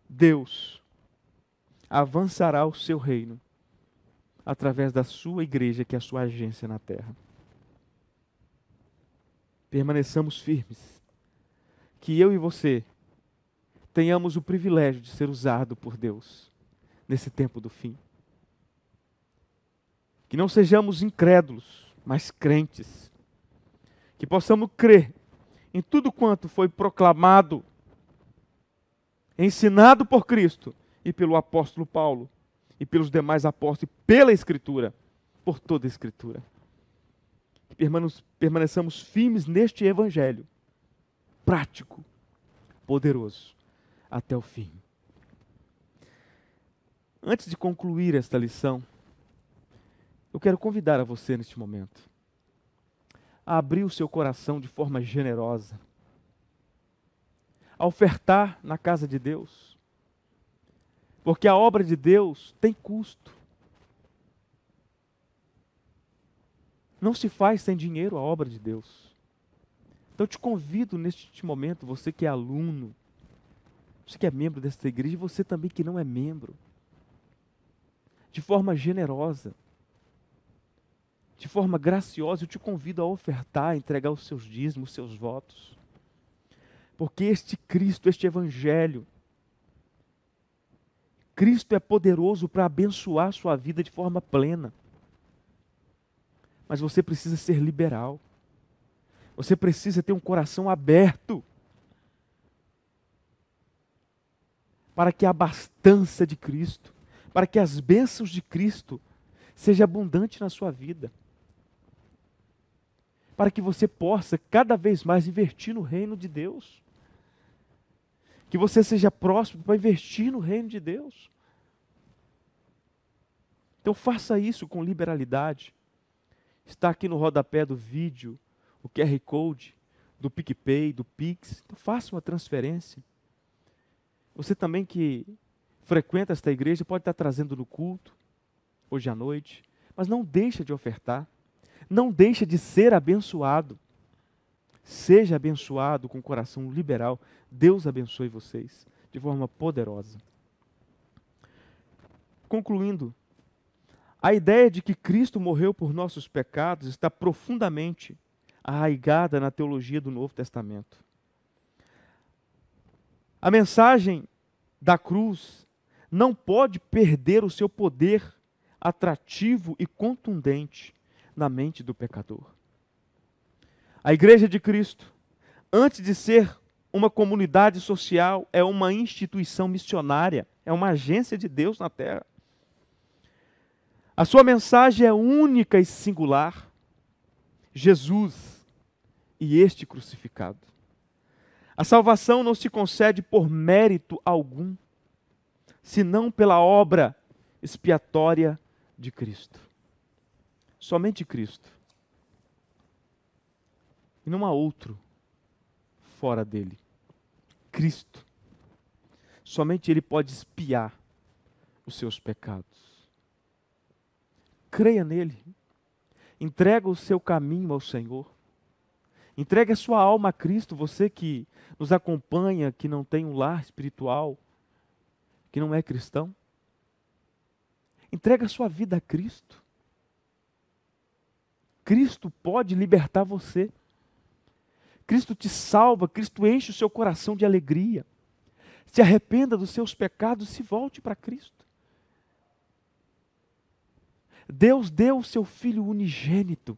Deus avançará o seu reino através da sua igreja, que é a sua agência na terra. Permaneçamos firmes, que eu e você tenhamos o privilégio de ser usado por Deus nesse tempo do fim. Que não sejamos incrédulos, mas crentes. Que possamos crer em tudo quanto foi proclamado, ensinado por Cristo e pelo apóstolo Paulo, e pelos demais apóstolos, e pela Escritura, por toda a Escritura. Que permaneçamos firmes neste evangelho, prático, poderoso, até o fim. Antes de concluir esta lição, eu quero convidar a você neste momento a abrir o seu coração de forma generosa, a ofertar na casa de Deus, porque a obra de Deus tem custo. Não se faz sem dinheiro a obra de Deus. Então eu te convido neste momento, você que é aluno, você que é membro desta igreja, e você também que não é membro, de forma generosa, de forma graciosa, eu te convido a ofertar, a entregar os seus dízimos, os seus votos. Porque este Cristo, este Evangelho, Cristo é poderoso para abençoar a sua vida de forma plena. Mas você precisa ser liberal. Você precisa ter um coração aberto para que a abastança de Cristo, para que as bênçãos de Cristo seja abundante na sua vida. Para que você possa cada vez mais investir no reino de Deus. Que você seja próximo para investir no reino de Deus. Então faça isso com liberalidade. Está aqui no rodapé do vídeo o QR Code do PicPay, do Pix. Então faça uma transferência. Você também que frequenta esta igreja pode estar trazendo no culto, hoje à noite, mas não deixa de ofertar. Não deixa de ser abençoado. Seja abençoado com coração liberal. Deus abençoe vocês de forma poderosa. Concluindo, a ideia de que Cristo morreu por nossos pecados está profundamente arraigada na teologia do Novo Testamento. A mensagem da cruz não pode perder o seu poder atrativo e contundente na mente do pecador. A Igreja de Cristo, antes de ser uma comunidade social, é uma instituição missionária, é uma agência de Deus na terra. A sua mensagem é única e singular. Jesus e este crucificado. A salvação não se concede por mérito algum, senão pela obra expiatória de Cristo. Somente Cristo. E não há outro fora dele. Cristo. Somente Ele pode expiar os seus pecados. Creia nele. Entrega o seu caminho ao Senhor. Entregue a sua alma a Cristo. Você que nos acompanha, que não tem um lar espiritual, que não é cristão. Entrega a sua vida a Cristo. Cristo pode libertar você. Cristo te salva, Cristo enche o seu coração de alegria. Se arrependa dos seus pecados e se volte para Cristo. Deus deu o seu Filho unigênito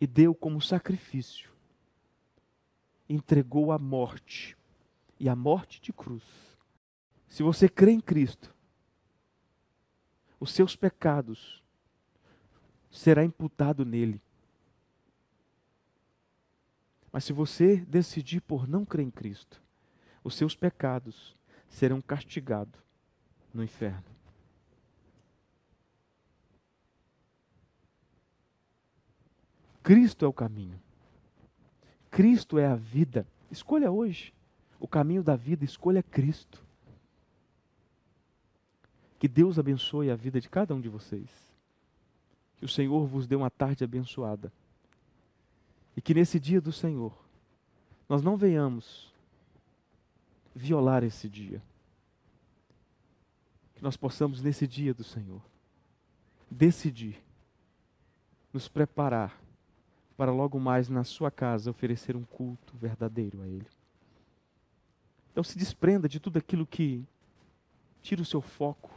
e deu como sacrifício, entregou a morte, e a morte de cruz. Se você crê em Cristo, os seus pecados será imputado nele. Mas se você decidir por não crer em Cristo, os seus pecados serão castigados no inferno. Cristo é o caminho. Cristo é a vida. Escolha hoje o caminho da vida, escolha Cristo. Que Deus abençoe a vida de cada um de vocês. Que o Senhor vos dê uma tarde abençoada. E que nesse dia do Senhor, nós não venhamos violar esse dia. Que nós possamos nesse dia do Senhor decidir, nos preparar para logo mais na sua casa oferecer um culto verdadeiro a Ele. Então se desprenda de tudo aquilo que tira o seu foco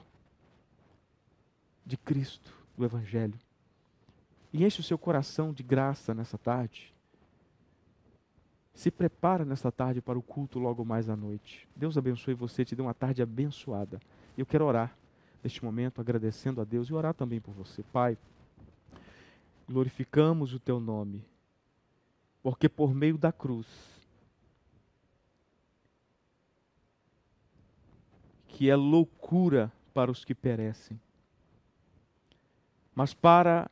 de Cristo, do Evangelho. E enche o seu coração de graça nessa tarde. Se prepara nessa tarde para o culto logo mais à noite. Deus abençoe você, te dê uma tarde abençoada. Eu quero orar neste momento, agradecendo a Deus e orar também por você. Pai, glorificamos o Teu nome, porque por meio da cruz, que é loucura para os que perecem, mas para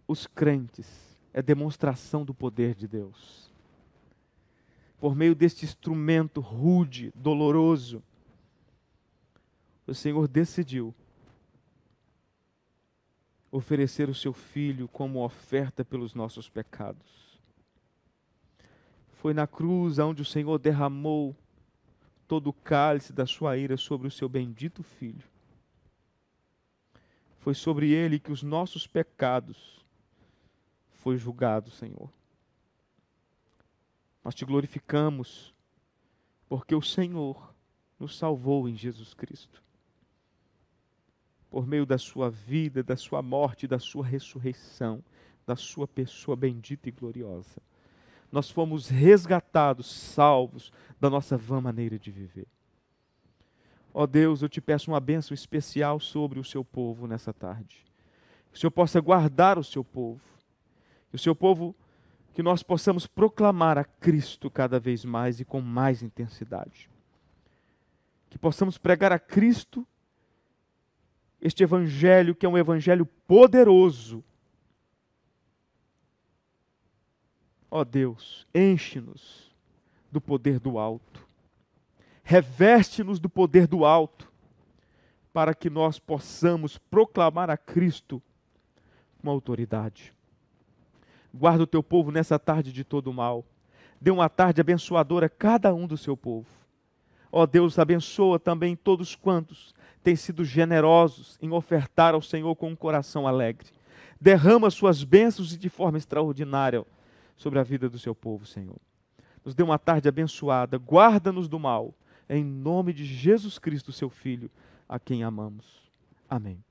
os crentes é demonstração do poder de Deus. Por meio deste instrumento rude, doloroso, o Senhor decidiu oferecer o seu Filho como oferta pelos nossos pecados. Foi na cruz onde o Senhor derramou todo o cálice da sua ira sobre o seu bendito Filho. Foi sobre ele que os nossos pecados foi julgado, Senhor. Nós te glorificamos, porque o Senhor nos salvou em Jesus Cristo. Por meio da sua vida, da sua morte, da sua ressurreição, da sua pessoa bendita e gloriosa. Nós fomos resgatados, salvos da nossa vã maneira de viver. Ó Deus, eu te peço uma bênção especial sobre o seu povo nessa tarde. Que o Senhor possa guardar o seu povo. Que o seu povo, que nós possamos proclamar a Cristo cada vez mais e com mais intensidade. Que possamos pregar a Cristo este evangelho que é um evangelho poderoso. Ó Deus, enche-nos do poder do alto. Reveste-nos do poder do alto, para que nós possamos proclamar a Cristo com autoridade. Guarda o teu povo nessa tarde de todo o mal. Dê uma tarde abençoadora a cada um do seu povo. Ó Deus, abençoa também todos quantos têm sido generosos em ofertar ao Senhor com um coração alegre. Derrama suas bênçãos de forma extraordinária sobre a vida do seu povo, Senhor. Nos dê uma tarde abençoada, guarda-nos do mal, em nome de Jesus Cristo, seu Filho, a quem amamos. Amém.